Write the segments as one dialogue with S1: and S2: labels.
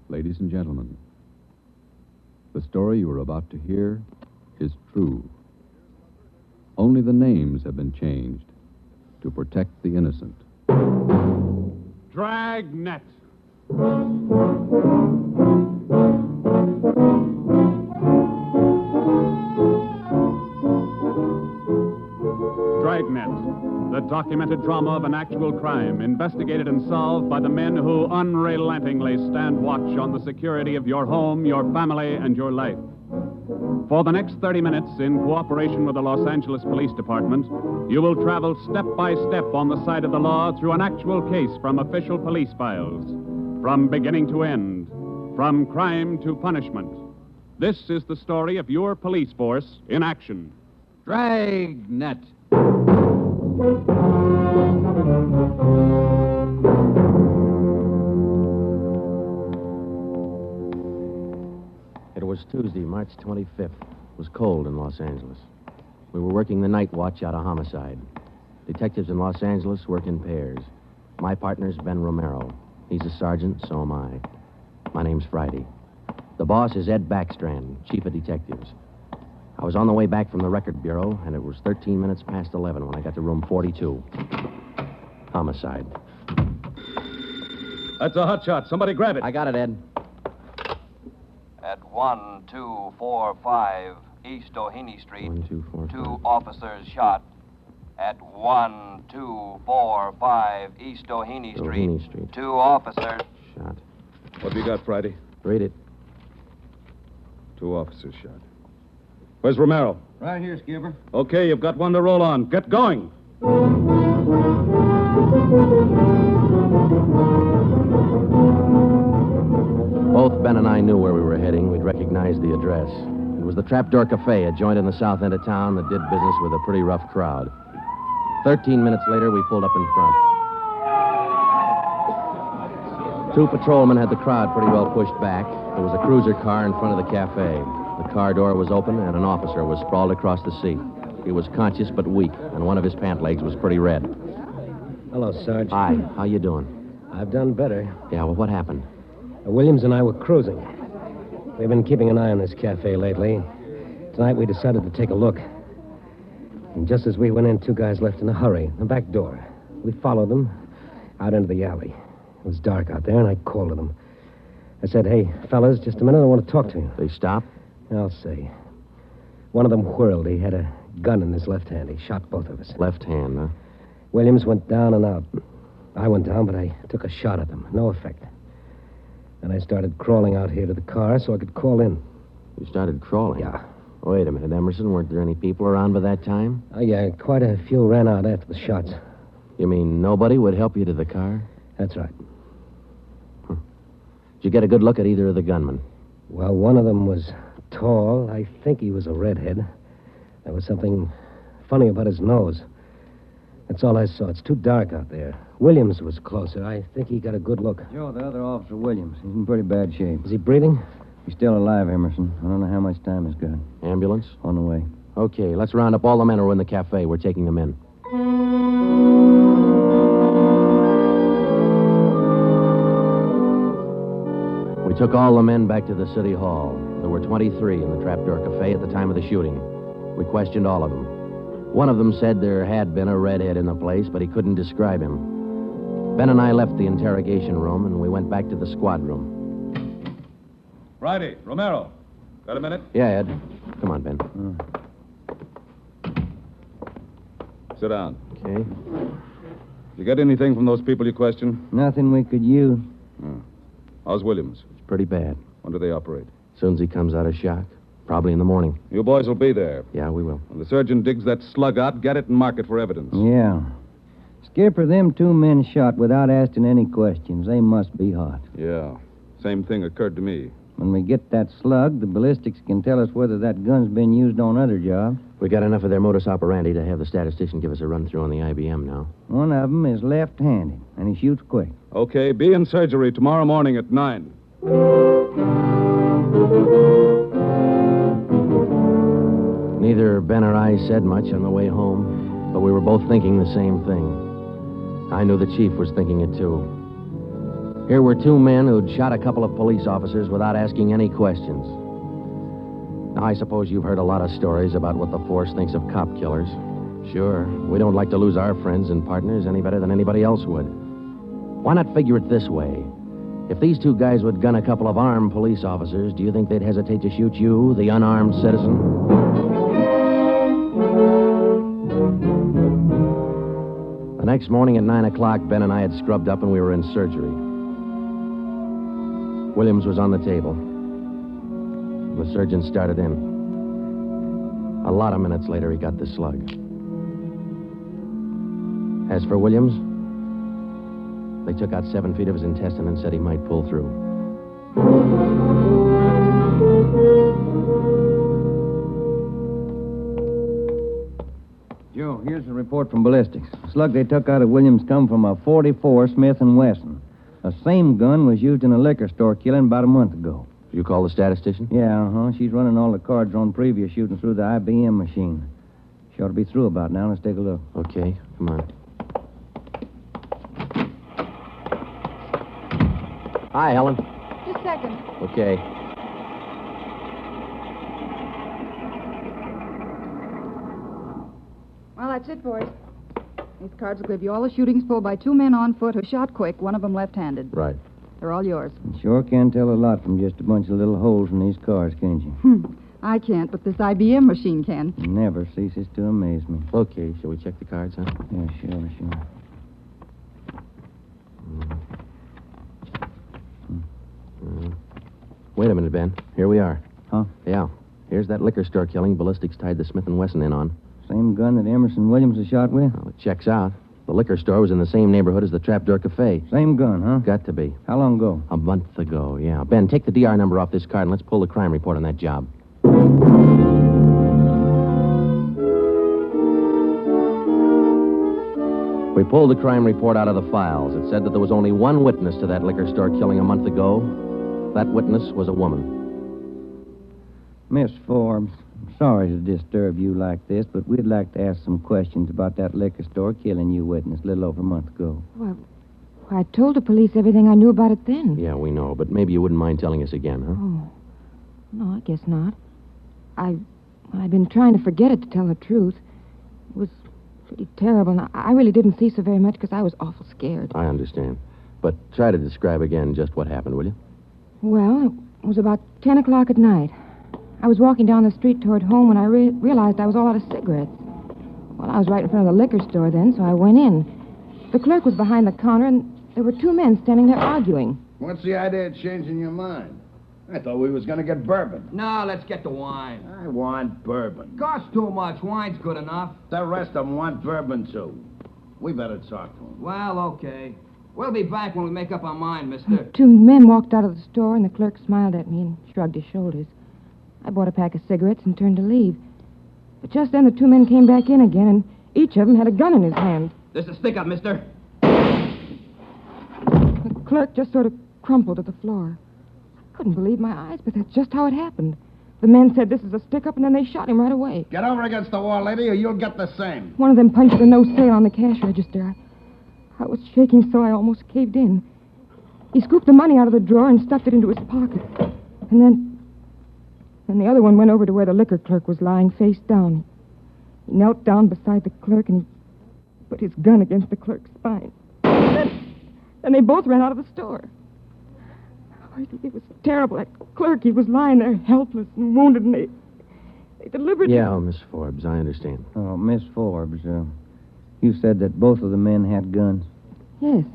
S1: Ladies and gentlemen, the story you are about to hear is true. Only the names have been changed to protect the innocent.
S2: Dragnet. Dragnet, the documented drama of an actual crime, investigated and solved by the men who unrelentingly stand watch on the security of your home, your family, and your life. For the next 30 minutes, in cooperation with the Los Angeles Police Department, you will travel step by step on the side of the law through an actual case from official police files, from beginning to end, from crime to punishment. This is the story of your police force in action.
S1: Dragnet.
S3: It was Tuesday, March 25th. It was cold in Los Angeles. We were working the night watch out of Homicide. Detectives in Los Angeles work in pairs. My partner's Ben Romero. He's a sergeant, so am I. My name's Friday. The boss is Ed Backstrand, chief of detectives. I was on the way back from the record bureau, and it was 13 minutes past 11 when I got to room 42. Homicide.
S2: That's a hot shot. Somebody grab it.
S3: I got it, Ed.
S4: At 1245 East Doheny Street,
S3: 1, 2, 4,
S4: 2
S3: 5.
S4: officers shot. At 1245 East Doheny
S3: Doheny
S4: Street,
S3: Street.
S4: 2 officers.
S3: Shot.
S2: What have you got, Friday?
S3: Read it.
S2: 2 officers shot. Where's Romero?
S5: Right here, Skipper.
S2: Okay, you've got one to roll on. Get going.
S3: Both Ben and I knew where we were heading. We'd recognized the address. It was the Trapdoor Cafe, a joint in the south end of town that did business with a pretty rough crowd. 13 minutes later, we pulled up in front. 2 patrolmen had the crowd pretty well pushed back. There was a cruiser car in front of the cafe. The car door was open, and an officer was sprawled across the seat. He was conscious but weak, and one of his pant legs was pretty red.
S5: Hello, Sarge.
S3: Hi, how you doing?
S5: I've done better.
S3: Yeah, well, what happened?
S5: Williams and I were cruising. We've been keeping an eye on this cafe lately. Tonight we decided to take a look. And just as we went in, 2 guys left in a hurry, the back door. We followed them out into the alley. It was dark out there, and I called to them. I said, "Hey, fellas, just a minute, I want to talk to you."
S3: They stopped?
S5: I'll say. One of them whirled. He had a gun in his left hand. He shot both of us.
S3: Left hand, huh?
S5: Williams went down and out. I went down, but I took a shot at them. No effect. And I started crawling out here to the car so I could call in.
S3: You started crawling?
S5: Yeah.
S3: Wait a minute, Emerson. Weren't there any people around by that time?
S5: Oh, yeah, quite a few ran out after the shots.
S3: You mean nobody would help you to the car?
S5: That's right.
S3: Did you get a good look at either of the gunmen?
S5: Well, one of them was tall. I think he was a redhead. There was something funny about his nose. That's all I saw. It's too dark out there. Williams was closer. I think he got a good look.
S6: Joe, the other officer, Williams. He's in pretty bad shape.
S5: Is he breathing?
S6: He's still alive, Emerson. I don't know how much time he's got.
S3: Ambulance?
S6: On the way.
S3: Okay, let's round up all the men who are in the cafe. We're taking them in. We took all the men back to the city hall. There were 23 in the Trapdoor Cafe at the time of the shooting. We questioned all of them. One of them said there had been a redhead in the place, but he couldn't describe him. Ben and I left the interrogation room, and we went back to the squad room.
S2: Friday, Romero. Got a minute?
S3: Yeah, Ed. Come on, Ben.
S2: Sit down.
S3: Okay.
S2: Did you get anything from those people you questioned?
S6: Nothing we could use.
S2: How's Williams?
S3: It's pretty bad.
S2: When do they operate?
S3: As soon as he comes out of shock. Probably in the morning.
S2: You boys will be there.
S3: Yeah, we will.
S2: When the surgeon digs that slug out, get it and mark it for evidence.
S6: Yeah. Skipper, them 2 men shot without asking any questions. They must be hot.
S2: Yeah. Same thing occurred to me.
S6: When we get that slug, the ballistics can tell us whether that gun's been used on other jobs.
S3: We got enough of their modus operandi to have the statistician give us a run-through on the IBM now.
S6: One of them is left-handed, and he shoots quick.
S2: Okay, be in surgery tomorrow morning at 9.
S3: Neither Ben or I said much on the way home, but we were both thinking the same thing. I knew the chief was thinking it, too. Here were two men who'd shot a couple of police officers without asking any questions. Now, I suppose you've heard a lot of stories about what the force thinks of cop killers. Sure, we don't like to lose our friends and partners any better than anybody else would. Why not figure it this way? If these two guys would gun a couple of armed police officers, do you think they'd hesitate to shoot you, the unarmed citizen? The next morning at 9 o'clock, Ben and I had scrubbed up and we were in surgery. Williams was on the table. The surgeon started in. A lot of minutes later, he got the slug. As for Williams, they took out 7 feet of his intestine and said he might pull through.
S6: Joe, here's the report from ballistics. The slug they took out of Williams come from a .44 Smith & Wesson. The same gun was used in a liquor store killing about a month ago.
S3: You call the statistician?
S6: Yeah, She's running all the cards on previous shooting through the IBM machine. She ought to be through about now. Let's take a look.
S3: Okay, come on. Hi, Helen.
S7: Just a second.
S3: Okay.
S7: Well, that's it, boys. These cards will give you all the shootings pulled by two men on foot who shot quick, one of them left-handed.
S3: Right.
S7: They're all yours.
S6: You sure can tell a lot from just a bunch of little holes in these cards, can't you?
S7: I can't, but this IBM machine can.
S6: It never ceases to amaze me.
S3: Okay, shall we check the cards, huh?
S6: Yeah, sure.
S3: Wait a minute, Ben. Here we are.
S6: Huh?
S3: Yeah. Here's that liquor store killing ballistics tied the Smith & Wesson in on.
S6: Same gun that Emerson Williams was shot with?
S3: Well, it checks out. The liquor store was in the same neighborhood as the Trapdoor Cafe.
S6: Same gun, huh?
S3: Got to be.
S6: How long ago?
S3: A month ago, yeah. Ben, take the DR number off this card and let's pull the crime report on that job. We pulled the crime report out of the files. It said that there was only one witness to that liquor store killing a month ago. That witness was a woman.
S6: Miss Forbes, I'm sorry to disturb you like this, but we'd like to ask some questions about that liquor store killing you witnessed a little over a month ago.
S8: Well, I told the police everything I knew about it then.
S3: Yeah, we know, but maybe you wouldn't mind telling us again, huh?
S8: Oh, no, I guess not. I've been trying to forget it, to tell the truth. It was pretty terrible, and I really didn't see so very much because I was awful scared.
S3: I understand. But try to describe again just what happened, will you?
S8: Well, it was about 10 o'clock at night. I was walking down the street toward home when I realized I was all out of cigarettes. Well, I was right in front of the liquor store then, so I went in. The clerk was behind the counter, and there were two men standing there arguing.
S9: What's the idea of changing your mind? I thought we was going to get bourbon.
S10: No, let's get the wine.
S9: I want bourbon.
S10: Costs too much. Wine's good enough.
S9: The rest of them want bourbon, too. We better talk to them.
S10: Well, okay. We'll be back when we make up our mind, mister.
S8: Two men walked out of the store, and the clerk smiled at me and shrugged his shoulders. I bought a pack of cigarettes and turned to leave. But just then, the two men came back in again, and each of them had a gun in his hand.
S10: This is stick up, mister.
S8: The clerk just sort of crumpled to the floor. I couldn't believe my eyes, but that's just how it happened. The men said this is a stick-up, and then they shot him right away.
S9: Get over against the wall, lady, or you'll get the same.
S8: One of them punched the no sale on the cash register. I was shaking so I almost caved in. He scooped the money out of the drawer and stuffed it into his pocket. And then the other one went over to where the liquor clerk was lying face down. He knelt down beside the clerk and he put his gun against the clerk's spine. Then they both ran out of the store. Oh, it was terrible. That clerk, he was lying there helpless and wounded, and they deliberately...
S3: Yeah, Miss Forbes, I understand.
S6: Oh, Miss Forbes, you said that both of the men had guns.
S8: Yes.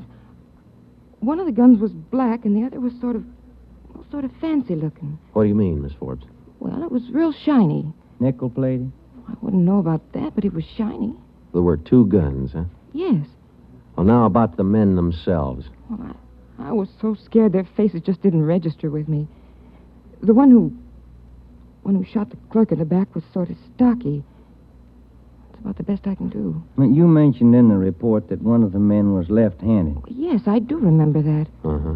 S8: One of the guns was black, and the other was sort of fancy looking.
S3: What do you mean, Miss Forbes?
S8: Well, it was real shiny.
S6: Nickel-plated?
S8: I wouldn't know about that, but it was shiny.
S3: There were two guns, huh?
S8: Yes.
S3: Well, now about the men themselves.
S8: Well, I was so scared their faces just didn't register with me. The one who shot the clerk in the back was sort of stocky. That's about the best I can do.
S6: You mentioned in the report that one of the men was left-handed.
S8: Yes, I do remember that.
S3: Uh-huh.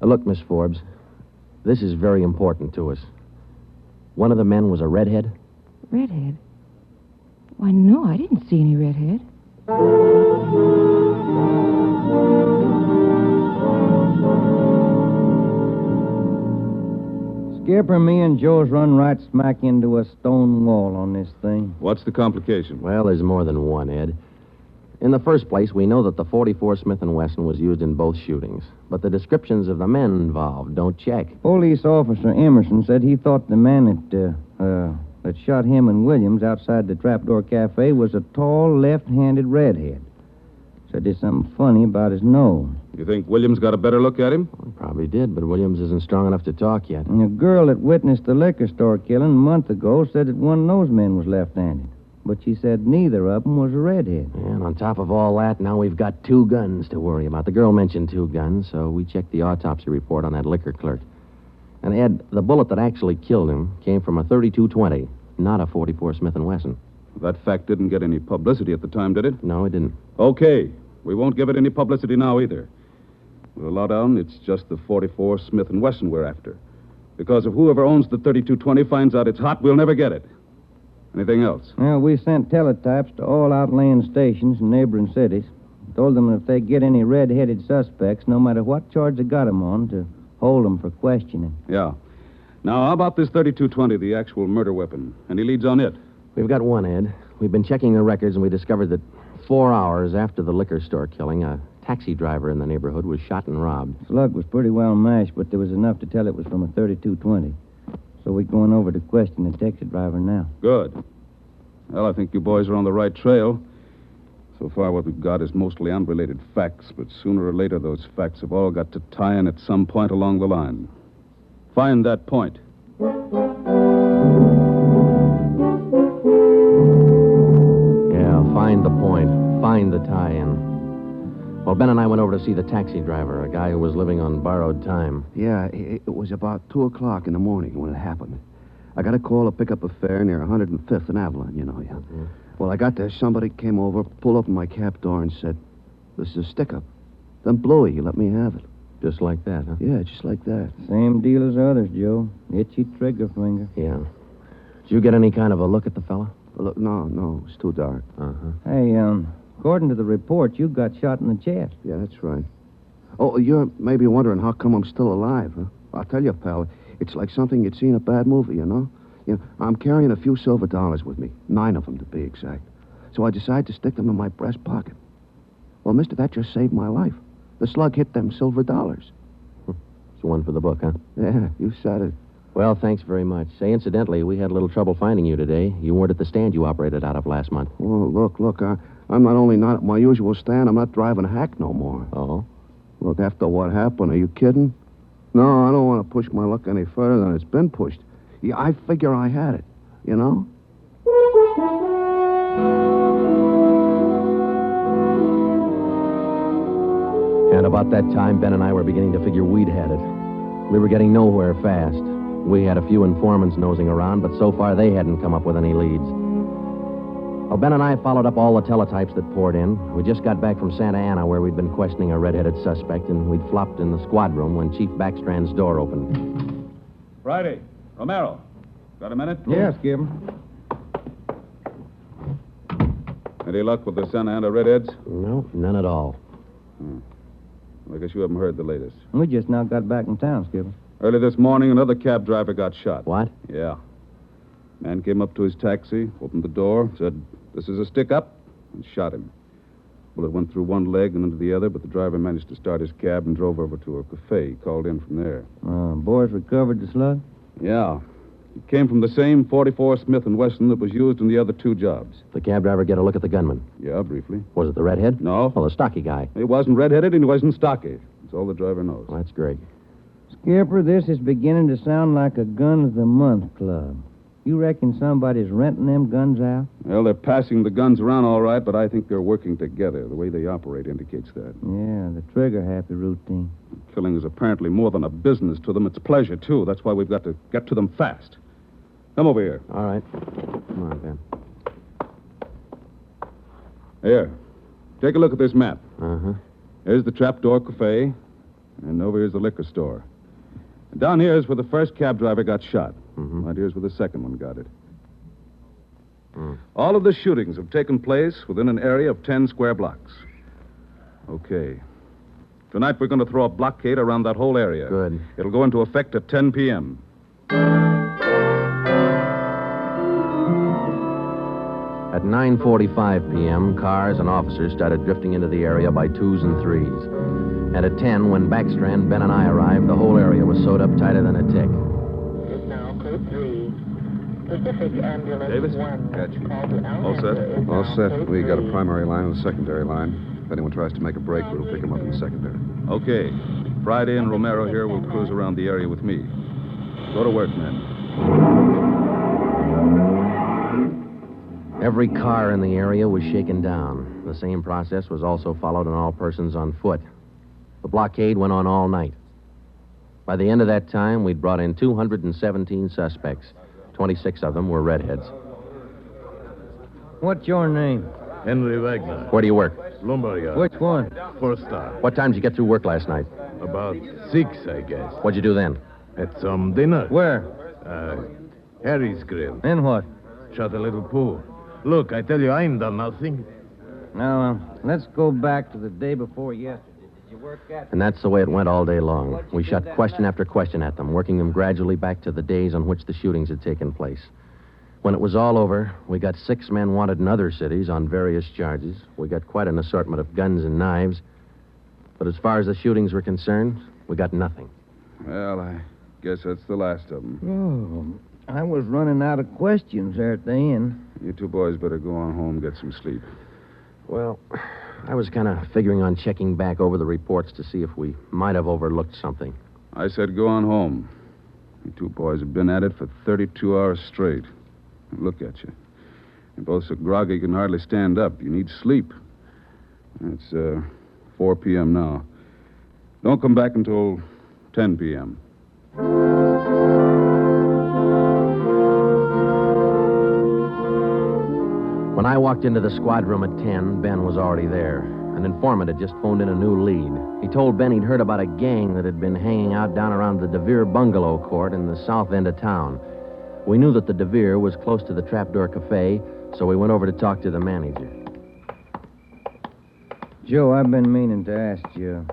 S3: Look, Miss Forbes, this is very important to us. One of the men was a redhead?
S8: Redhead? Why, no, I didn't see any redhead.
S6: Skipper, me and Joe's run right smack into a stone wall on this thing.
S2: What's the complication?
S3: Well, there's more than one, Ed. In the first place, we know that the .44 Smith & Wesson was used in both shootings, but the descriptions of the men involved don't check.
S6: Police officer Emerson said he thought the man that shot him and Williams outside the Trapdoor Cafe was a tall, left-handed redhead. Said there's something funny about his nose.
S2: You think Williams got a better look at him?
S3: Well, probably did, but Williams isn't strong enough to talk yet.
S6: And a girl that witnessed the liquor store killing a month ago said that one of those men was left-handed. But she said neither of them was a redhead.
S3: And on top of all that, now we've got 2 guns to worry about. The girl mentioned 2 guns, so we checked the autopsy report on that liquor clerk. And, Ed, the bullet that actually killed him came from a .32-20, not a .44 Smith & Wesson.
S2: That fact didn't get any publicity at the time, did it?
S3: No, it didn't.
S2: Okay. We won't give it any publicity now either. We'll allow down it's just the .44 Smith & Wesson we're after. Because if whoever owns the .32-20 finds out it's hot, we'll never get it. Anything else?
S6: Well, we sent teletypes to all outlying stations in neighboring cities. Told them if they get any red-headed suspects, no matter what charge they got them on, to hold them for questioning.
S2: Yeah. Now, how about this .32-20, the actual murder weapon? Any leads on it?
S3: We've got one, Ed. We've been checking the records, and we discovered that 4 hours after the liquor store killing, a taxi driver in the neighborhood was shot and robbed.
S6: Slug was pretty well mashed, but there was enough to tell it was from a .32-20. So we're going over to question the taxi driver now.
S2: Good. Well, I think you boys are on the right trail. So far, what we've got is mostly unrelated facts, but sooner or later, those facts have all got to tie in at some point along the line. Find that point.
S3: Yeah, find the point. Find the tie-in. Well, Ben and I went over to see the taxi driver, a guy who was living on borrowed time.
S11: Yeah, it was about 2 o'clock in the morning when it happened. I got a call to pick up a fare near 105th and Avalon, you know. Yeah. Mm-hmm. Well, I got there. Somebody came over, pulled open my cab door, and said, "This is a stick-up." Then blew it. He let me have it.
S3: Just like that, huh?
S11: Yeah, just like that.
S6: Same deal as others, Joe. Itchy trigger finger.
S3: Yeah. Did you get any kind of a look at the fella?
S11: Look, no, it's too dark.
S3: Uh-huh.
S6: Hey, according to the report, you got shot in the chest.
S11: Yeah, that's right. Oh, you're maybe wondering how come I'm still alive, huh? I'll tell you, pal, it's like something you'd see in a bad movie, you know? I'm carrying a few silver dollars with me, 9 of them to be exact. So I decided to stick them in my breast pocket. Well, mister, that just saved my life. The slug hit them silver dollars.
S3: It's one for the book, huh?
S11: Yeah, you said it.
S3: Well, thanks very much. Say, incidentally, we had a little trouble finding you today. You weren't at the stand you operated out of last month.
S11: Oh, look, I'm not only not at my usual stand, I'm not driving a hack no more.
S3: Oh?
S11: Look, after what happened, are you kidding? No, I don't want to push my luck any further than it's been pushed. Yeah, I figure I had it, you know?
S3: And about that time, Ben and I were beginning to figure we'd had it. We were getting nowhere fast. We had a few informants nosing around, but so far they hadn't come up with any leads. Well, Ben and I followed up all the teletypes that poured in. We just got back from Santa Ana, where we'd been questioning a red-headed suspect, and we'd flopped in the squad room when Chief Backstrand's door opened.
S2: Friday, Romero. Got a minute?
S6: Yes, Skipper.
S2: Any luck with the Santa Ana redheads?
S3: No, none at all.
S2: I guess you haven't heard the latest.
S6: We just now got back in town, Skipper.
S2: Early this morning, another cab driver got shot.
S3: What?
S2: Yeah. Man came up to his taxi, opened the door, said, "This is a stick-up," and shot him. Bullet went through one leg and into the other, but the driver managed to start his cab and drove over to a cafe. He called in from there.
S6: Boys recovered the slug?
S2: Yeah. It came from the same .44 Smith & Wesson that was used in the other 2 jobs.
S3: The cab driver get a look at the gunman?
S2: Yeah, briefly.
S3: Was it the redhead?
S2: No.
S3: Well, the stocky guy.
S2: He wasn't redheaded and he wasn't stocky. That's all the driver knows.
S3: Well, that's great.
S6: Skipper, this is beginning to sound like a Gun of the Month club. You reckon somebody's renting them guns out?
S2: Well, they're passing the guns around all right, but I think they're working together. The way they operate indicates that.
S6: Yeah, the trigger-happy routine.
S2: Killing is apparently more than a business to them. It's pleasure, too. That's why we've got to get to them fast. Come over here.
S3: All right. Come on, Ben.
S2: Here. Take a look at this map.
S3: Uh-huh.
S2: Here's the Trapdoor Cafe, and over here's the liquor store. And down here is where the first cab driver got shot.
S3: Mm-hmm.
S2: Right here's where the second one got it. All of the shootings have taken place within an area of 10 square blocks. Okay. Tonight we're going to throw a blockade around that whole area.
S3: Good.
S2: It'll go into effect at 10 p.m.
S3: At 9:45 p.m., cars and officers started drifting into the area by twos and threes. And at 10, when Backstrand, Ben, and I arrived, the whole area was sewed up tighter than a tick.
S12: Is now code 3. Pacific Ambulance
S2: Davis?
S12: 1.
S11: Got you.
S2: All set?
S11: All set. We got a primary line and a secondary line. If anyone tries to make a break, we'll pick them up in the secondary.
S13: Okay. Friday and Romero here will cruise around the area with me. Go to work, men.
S3: Every car in the area was shaken down. The same process was also followed on all persons on foot. The blockade went on all night. By the end of that time, we'd brought in 217 suspects. 26 of them were redheads.
S6: What's your name?
S14: Henry Wagner.
S3: Where do you work?
S14: Lumberyard.
S6: Which one?
S14: First star.
S3: What time did you get through work last night?
S14: About 6, I guess.
S3: What'd you do then?
S14: Had some dinner.
S6: Where?
S14: Harry's Grill.
S6: And what?
S14: Shot a little pool. Look, I tell you, I ain't done nothing.
S6: Now, let's go back to the day before yesterday. Did you work at...
S3: And that's the way it went all day long. We shot question after question at them, working them gradually back to the days on which the shootings had taken place. When it was all over, we got 6 men wanted in other cities on various charges. We got quite an assortment of guns and knives. But as far as the shootings were concerned, we got nothing.
S13: Well, I guess that's the last of them.
S6: Oh, I was running out of questions there at the end.
S13: You two boys better go on home, get some sleep.
S3: Well, I was kind of figuring on checking back over the reports to see if we might have overlooked something.
S13: I said go on home. You two boys have been at it for 32 hours straight. Look at you. You're both so groggy you can hardly stand up. You need sleep. It's 4 p.m. now. Don't come back until 10 p.m.
S3: When I walked into the squad room at 10, Ben was already there. An informant had just phoned in a new lead. He told Ben he'd heard about a gang that had been hanging out down around the DeVere bungalow court in the south end of town. We knew that the DeVere was close to the Trapdoor Cafe, so we went over to talk to the manager.
S6: Joe, I've been meaning to ask you.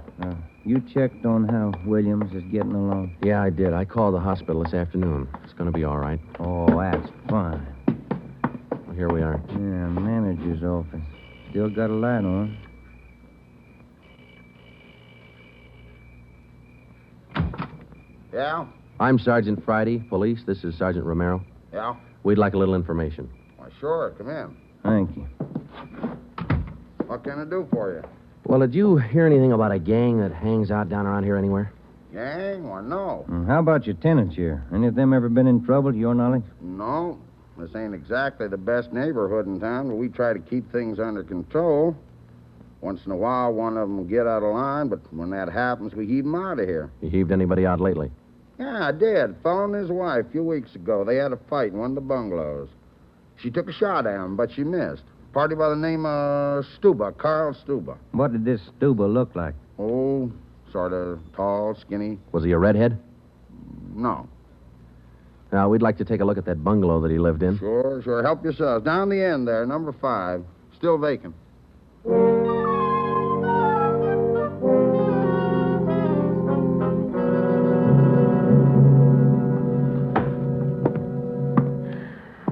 S6: You checked on how Williams is getting along?
S3: Yeah, I did. I called the hospital this afternoon. It's going to be all right.
S6: Oh, that's fine.
S3: Well, here we are.
S6: Yeah, manager's office. Still got a light on.
S9: Yeah?
S3: I'm Sergeant Friday, police. This is Sergeant Romero.
S9: Yeah?
S3: We'd like a little information.
S9: Why, sure. Come in.
S6: Thank you.
S9: What can I do for you?
S3: Well, did you hear anything about a gang that hangs out down around here anywhere?
S9: Gang? Why, no.
S6: How about your tenants here? Any of them ever been in trouble, to your knowledge?
S9: No. This ain't exactly the best neighborhood in town, but we try to keep things under control. Once in a while, one of them will get out of line, but when that happens, we heave them out of here.
S3: You heaved anybody out lately?
S9: Yeah, I did. Fellow and his wife a few weeks ago. They had a fight in one of the bungalows. She took a shot at him, but she missed. Party by the name of Stuba, Carl Stuba.
S6: What did this Stuba look like?
S9: Oh, sort of tall, skinny.
S3: Was he a redhead?
S9: No.
S3: Now, we'd like to take a look at that bungalow that he lived in.
S9: Sure. Help yourselves. Down the end there, number 5. Still vacant.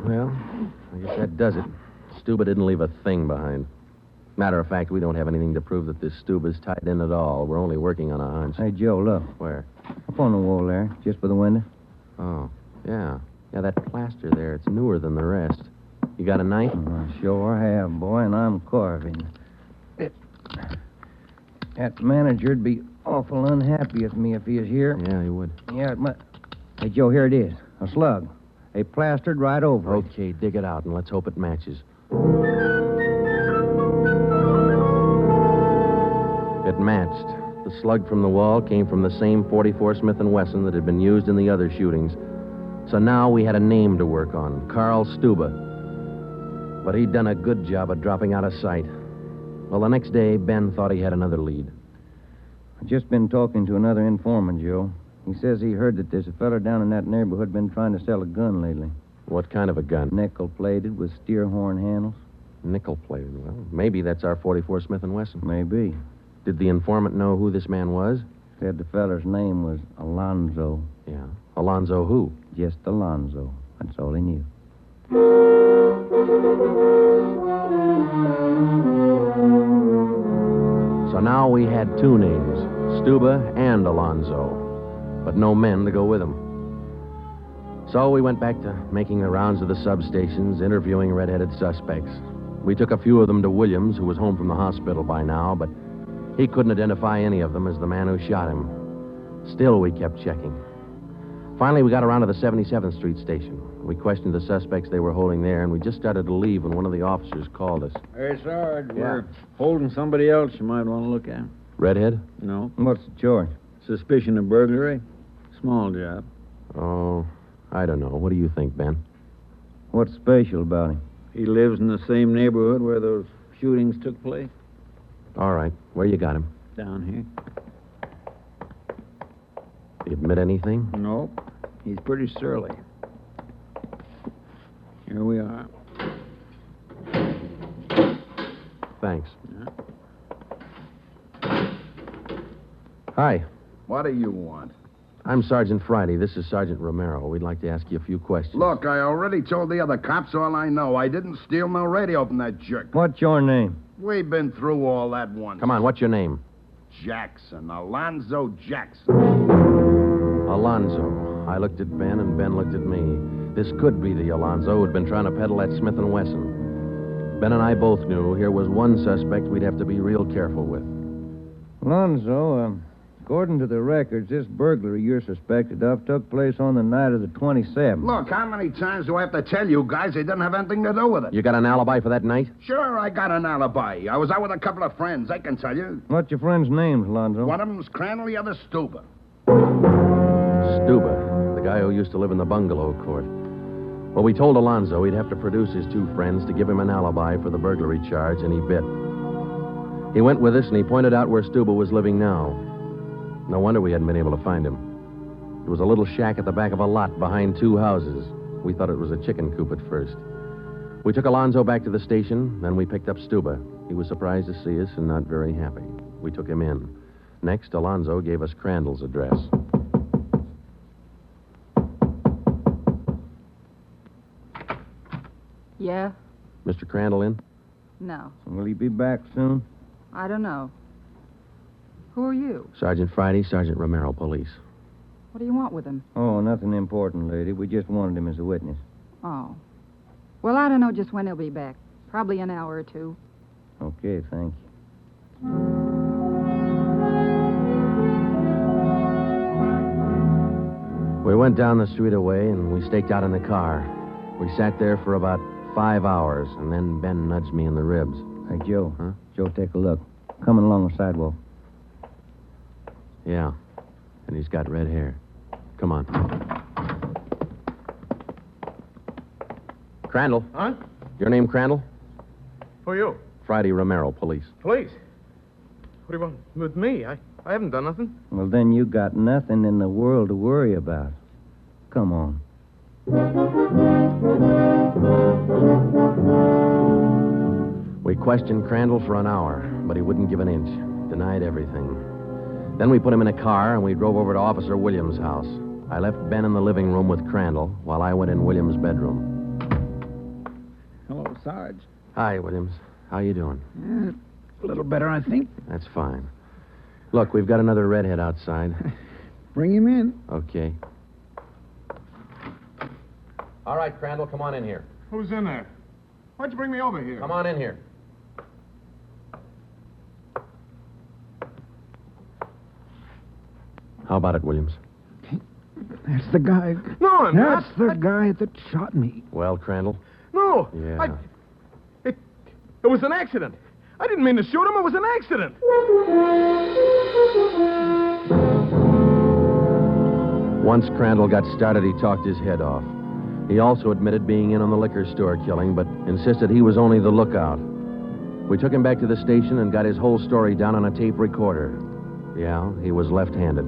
S3: Well, I guess that does it. Stuba didn't leave a thing behind. Matter of fact, we don't have anything to prove that this Stuba's tied in at all. We're only working on a hunch.
S6: Hey, Joe, look.
S3: Where?
S6: Up on the wall there, just by the window.
S3: Oh, yeah. Yeah, that plaster there, it's newer than the rest. You got a knife?
S6: I sure have, boy, and I'm carving. That manager'd be awful unhappy with me if he was here.
S3: Yeah, he would.
S6: Yeah, it might. Hey, Joe, here it is. A slug. They plastered right over it.
S3: Okay, dig it out, and let's hope it matches. It matched. The slug from the wall came from the same .44 Smith Wesson that had been used in the other shootings. So now we had a name to work on, Carl Stuba. But he'd done a good job of dropping out of sight. Well, the next day, Ben thought he had another lead.
S6: I've just been talking to another informant, Joe. He says he heard that there's a fella down in that neighborhood been trying to sell a gun lately.
S3: What kind of a gun?
S6: Nickel-plated with steer horn handles.
S3: Nickel-plated? Well, maybe that's our .44 Smith & Wesson.
S6: Maybe.
S3: Did the informant know who this man was?
S6: Said the feller's name was Alonzo.
S3: Yeah. Alonzo who?
S6: Just Alonzo. That's all he knew.
S3: So now we had two names, Stuba and Alonzo, but no men to go with them. So we went back to making the rounds of the substations, interviewing red-headed suspects. We took a few of them to Williams, who was home from the hospital by now, but he couldn't identify any of them as the man who shot him. Still, we kept checking. Finally, we got around to the 77th Street station. We questioned the suspects they were holding there, and we just started to leave when one of the officers called us.
S15: Hey, Sarge, we're holding somebody else you might want to look at.
S3: Redhead?
S15: No.
S6: What's the charge?
S15: Suspicion of burglary. Small job.
S3: Oh, I don't know. What do you think, Ben?
S6: What's special about him?
S15: He lives in the same neighborhood where those shootings took place.
S3: All right. Where you got him?
S15: Down here.
S3: He admit anything?
S15: Nope. He's pretty surly. Here we are.
S3: Thanks. Hi.
S9: What do you want?
S3: I'm Sergeant Friday. This is Sergeant Romero. We'd like to ask you a few questions.
S9: Look, I already told the other cops all I know. I didn't steal no radio from that jerk.
S6: What's your name?
S9: We've been through all that once.
S3: Come on, what's your name?
S9: Jackson. Alonzo Jackson.
S3: Alonzo. I looked at Ben, and Ben looked at me. This could be the Alonzo who'd been trying to peddle that Smith Wesson. Ben and I both knew here was one suspect we'd have to be real careful with.
S6: Alonzo, according to the records, this burglary you're suspected of took place on the night of the 27th.
S9: Look, how many times do I have to tell you guys they didn't have anything to do with it?
S3: You got an alibi for that night?
S9: Sure, I got an alibi. I was out with a couple of friends. I can tell you.
S6: What's your friends' names, Alonzo?
S9: One of them's Crandall, the other Stuba.
S3: Stuba, the guy who used to live in the bungalow court. Well, we told Alonzo he'd have to produce his two friends to give him an alibi for the burglary charge, and he bit. He went with us, and he pointed out where Stuba was living now. No wonder we hadn't been able to find him. It was a little shack at the back of a lot behind two houses. We thought it was a chicken coop at first. We took Alonzo back to the station, then we picked up Stuba. He was surprised to see us and not very happy. We took him in. Next, Alonzo gave us Crandall's address.
S7: Yeah?
S3: Mr. Crandall in?
S7: No.
S6: Will he be back soon?
S7: I don't know. Who are you?
S3: Sergeant Friday, Sergeant Romero, police.
S7: What do you want with him?
S6: Oh, nothing important, lady. We just wanted him as a witness.
S7: Oh. Well, I don't know just when he'll be back. Probably an hour or two.
S6: Okay, thank you.
S3: We went down the street away, and we staked out in the car. We sat there for about 5 hours, and then Ben nudged me in the ribs.
S6: Hey, Joe. Huh? Joe, take a look. Coming along the sidewalk.
S3: Yeah, and he's got red hair. Come on. Crandall.
S14: Huh?
S3: Your name Crandall?
S14: Who are you?
S3: Friday Romero, police.
S14: Police? What do you want with me? I haven't done nothing.
S6: Well, then you got nothing in the world to worry about. Come on.
S3: We questioned Crandall for an hour, but he wouldn't give an inch. Denied everything. Then we put him in a car, and we drove over to Officer Williams' house. I left Ben in the living room with Crandall while I went in Williams' bedroom.
S15: Hello, Sarge.
S3: Hi, Williams. How you doing?
S15: A little better, I think.
S3: That's fine. Look, we've got another redhead outside.
S15: Bring him in.
S3: Okay. All right, Crandall, come on in here.
S16: Who's in there? Why'd you bring me over here?
S3: Come on in here. How about it, Williams?
S15: That's the guy.
S14: No, I'm not.
S15: That's the guy that shot me.
S3: Well, Crandall?
S14: No.
S3: Yeah.
S14: It was an accident. I didn't mean to shoot him. It was an accident.
S3: Once Crandall got started, he talked his head off. He also admitted being in on the liquor store killing, but insisted he was only the lookout. We took him back to the station and got his whole story down on a tape recorder. Yeah, he was left-handed.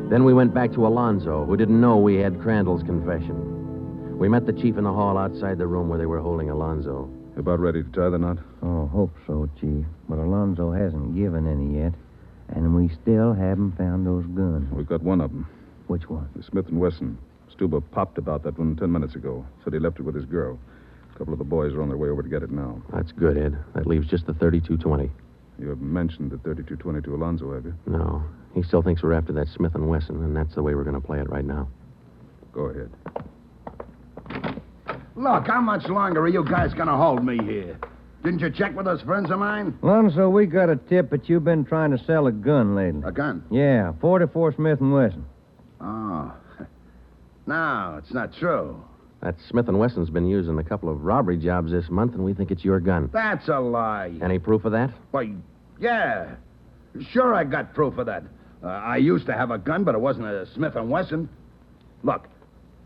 S3: Then we went back to Alonzo, who didn't know we had Crandall's confession. We met the chief in the hall outside the room where they were holding Alonzo.
S13: About ready to tie the knot?
S6: Oh, hope so, Chief. But Alonzo hasn't given any yet, and we still haven't found those guns.
S13: We've got one of them.
S6: Which one?
S13: The Smith & Wesson. Stuba popped about that one 10 minutes ago. Said he left it with his girl. A couple of the boys are on their way over to get it now.
S3: That's good, Ed. That leaves just the 3220.
S13: You haven't mentioned the 3220 to Alonzo, have you?
S3: No. He still thinks we're after that Smith & Wesson, and that's the way we're going to play it right now.
S13: Go ahead.
S9: Look, how much longer are you guys going to hold me here? Didn't you check with those friends of mine?
S6: Alonzo, we got a tip that you've been trying to sell a gun lately.
S9: A gun?
S6: Yeah, 44 Smith & Wesson.
S9: Oh. No, it's not true.
S3: That Smith & Wesson's been using a couple of robbery jobs this month, and we think it's your gun.
S9: That's a lie.
S3: Any proof of that?
S9: Why, yeah. Sure, I got proof of that. I used to have a gun, but it wasn't a Smith & Wesson. Look,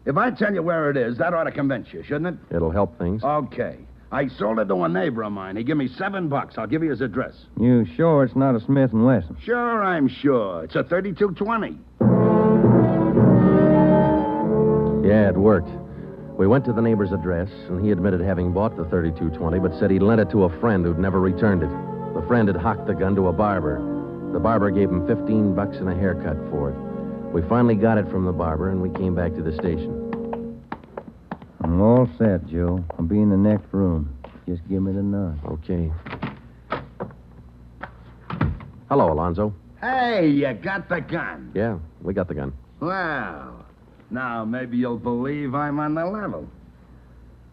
S9: if I tell you where it is, that ought to convince you, shouldn't it?
S3: It'll help things.
S9: Okay. I sold it to a neighbor of mine. He gave me $7. I'll give you his address.
S6: You sure it's not a Smith & Wesson?
S9: Sure, I'm sure. It's a 3220.
S3: Yeah, it worked. We went to the neighbor's address, and he admitted having bought the 3220, but said he'd lent it to a friend who'd never returned it. The friend had hocked the gun to a barber. The barber gave him $15 and a haircut for it. We finally got it from the barber, and we came back to the station.
S6: I'm all set, Joe. I'll be in the next room. Just give me the nod.
S3: Okay. Hello, Alonzo.
S9: Hey, you got the gun.
S3: Yeah, we got the gun.
S9: Well, now maybe you'll believe I'm on the level.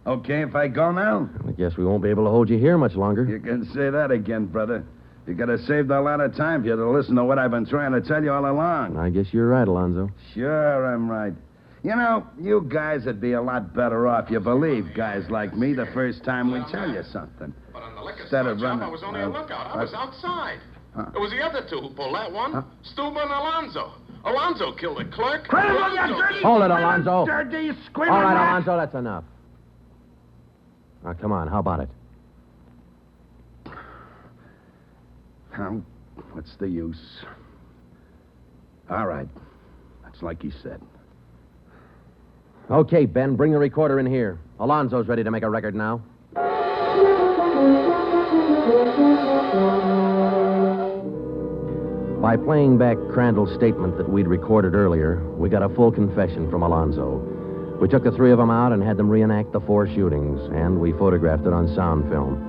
S9: Okay if I go now?
S3: I guess we won't be able to hold you here much longer.
S9: You can say that again, brother. You could have saved a lot of time if you'd have listened to what I've been trying to tell you all along.
S3: I guess you're right, Alonzo.
S9: Sure, I'm right. You know, you guys would be a lot better off you believe guys like me the first time we tell you something.
S16: But on the liquor
S9: Instead
S16: store
S9: of
S16: job,
S9: running...
S16: I was only a lookout. I was outside. It was the other two who pulled that one. Stuba and Alonzo. Alonzo killed the clerk.
S3: Hold it, Alonzo.
S9: Dirty,
S3: All
S9: screaming
S3: right,
S9: rat.
S3: Alonzo, that's enough. Now, come on, how about it?
S9: What's the use? All right. That's like he said.
S3: Okay, Ben, bring the recorder in here. Alonzo's ready to make a record now. By playing back Crandall's statement that we'd recorded earlier, we got a full confession from Alonzo. We took the three of them out and had them reenact the 4 shootings, and we photographed it on sound film.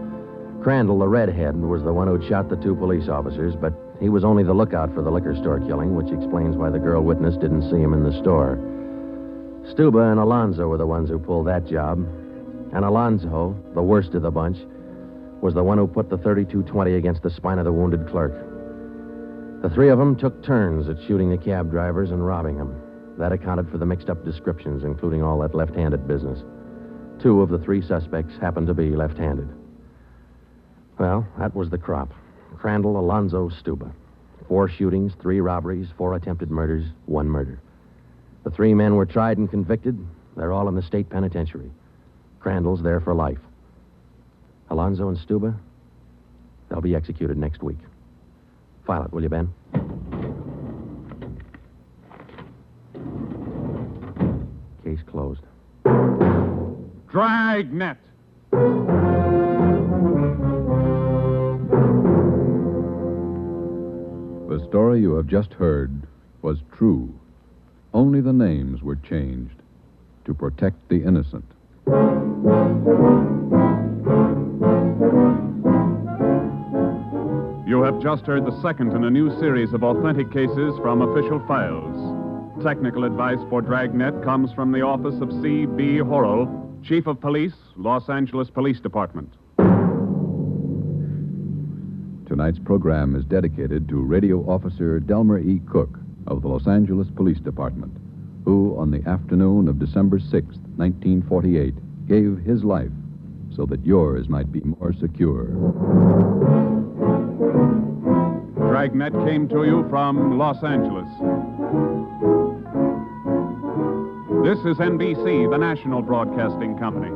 S3: Crandall, the redhead, was the one who'd shot the 2 police officers, but he was only the lookout for the liquor store killing, which explains why the girl witness didn't see him in the store. Stuba and Alonzo were the ones who pulled that job, and Alonzo, the worst of the bunch, was the one who put the 3220 against the spine of the wounded clerk. The 3 of them took turns at shooting the cab drivers and robbing them. That accounted for the mixed-up descriptions, including all that left-handed business. 2 of the 3 suspects happened to be left-handed. Well, that was the crop. Crandall, Alonzo, Stuba. 4 shootings, 3 robberies, 4 attempted murders, 1 murder. The 3 men were tried and convicted. They're all in the state penitentiary. Crandall's there for life. Alonzo and Stuba, they'll be executed next week. File it, will you, Ben? Case closed.
S2: Dragnet.
S1: The story you have just heard was true. Only the names were changed to protect the innocent.
S2: You have just heard the second in a new series of authentic cases from official files. Technical advice for Dragnet comes from the office of C.B. Horrell, Chief of Police, Los Angeles Police Department.
S1: Tonight's program is dedicated to Radio Officer Delmer E. Cook of the Los Angeles Police Department, who, on the afternoon of December 6, 1948, gave his life so that yours might be more secure.
S2: Dragnet came to you from Los Angeles. This is NBC, the national broadcasting company.